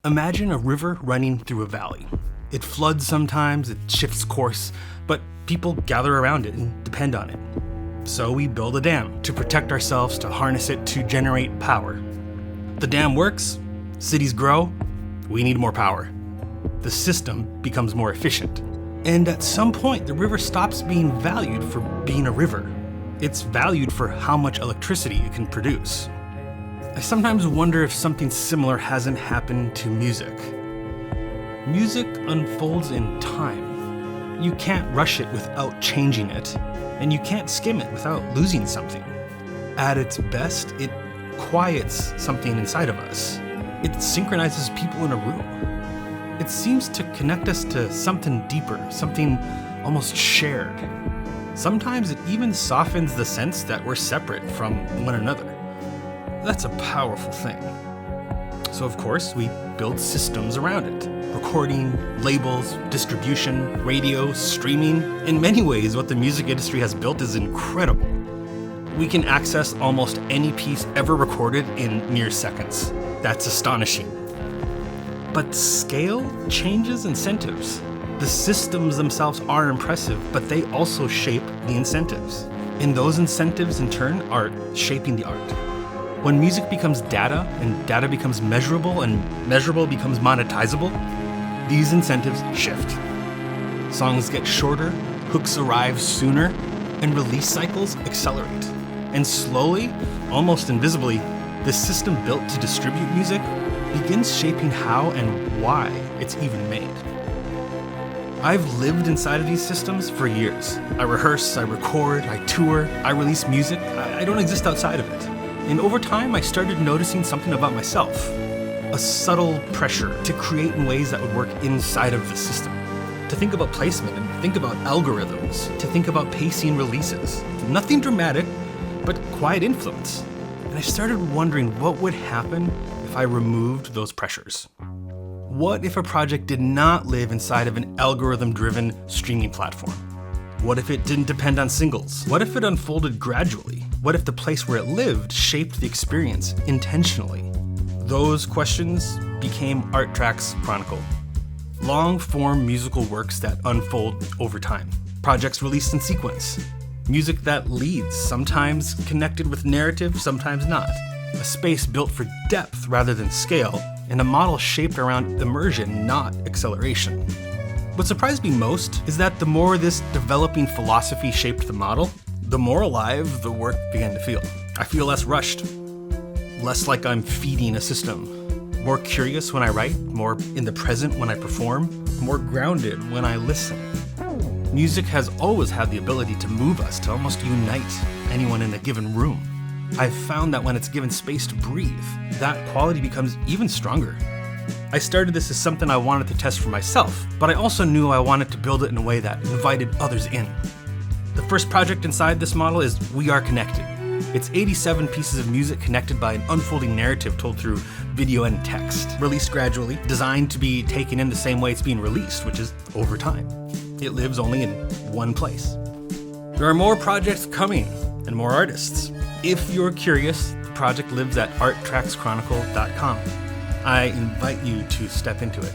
Imagine a river running through a valley. It floods sometimes, it shifts course, but people gather around it and depend on it. So we build a dam to protect ourselves, to harness it, to generate power. The dam works, cities grow, we need more power. The system becomes more efficient. And at some point, the river stops being valued for being a river. It's valued for how much electricity it can produce. I sometimes wonder if something similar hasn't happened to music. Music unfolds in time. You can't rush it without changing it, and you can't skim it without losing something. At its best, it quiets something inside of us. It synchronizes people in a room. It seems to connect us to something deeper, something almost shared. Sometimes it even softens the sense that we're separate from one another. That's a powerful thing. So of course, we build systems around it. Recording, labels, distribution, radio, streaming. In many ways, what the music industry has built is incredible. We can access almost any piece ever recorded in mere seconds. That's astonishing. But scale changes incentives. The systems themselves are impressive, but they also shape the incentives. And those incentives, in turn, are shaping the art. When music becomes data, and data becomes measurable, and measurable becomes monetizable, these incentives shift. Songs get shorter, hooks arrive sooner, and release cycles accelerate. And slowly, almost invisibly, the system built to distribute music begins shaping how and why it's even made. I've lived inside of these systems for years. I rehearse, I record, I tour, I release music. I don't exist outside of it. And over time, I started noticing something about myself. A subtle pressure to create in ways that would work inside of the system. To think about placement and think about algorithms. To think about pacing releases. Nothing dramatic, but quiet influence. And I started wondering what would happen if I removed those pressures. What if a project did not live inside of an algorithm-driven streaming platform? What if it didn't depend on singles? What if it unfolded gradually? What if the place where it lived shaped the experience intentionally? Those questions became artTracks Chronicle. Long-form musical works that unfold over time. Projects released in sequence. Music that leads, sometimes connected with narrative, sometimes not. A space built for depth rather than scale, and a model shaped around immersion, not acceleration. What surprised me most is that the more this developing philosophy shaped the model, the more alive the work began to feel. I feel less rushed, less like I'm feeding a system, more curious when I write, more in the present when I perform, more grounded when I listen. Music has always had the ability to move us, to almost unite anyone in a given room. I've found that when it's given space to breathe, that quality becomes even stronger. I started this as something I wanted to test for myself, but I also knew I wanted to build it in a way that invited others in. The first project inside this model is We Are Connected. It's 87 pieces of music connected by an unfolding narrative told through video and text, released gradually, designed to be taken in the same way it's being released, which is over time. It lives only in one place. There are more projects coming and more artists. If you're curious, the project lives at artTracksChronicle.com. I invite you to step into it.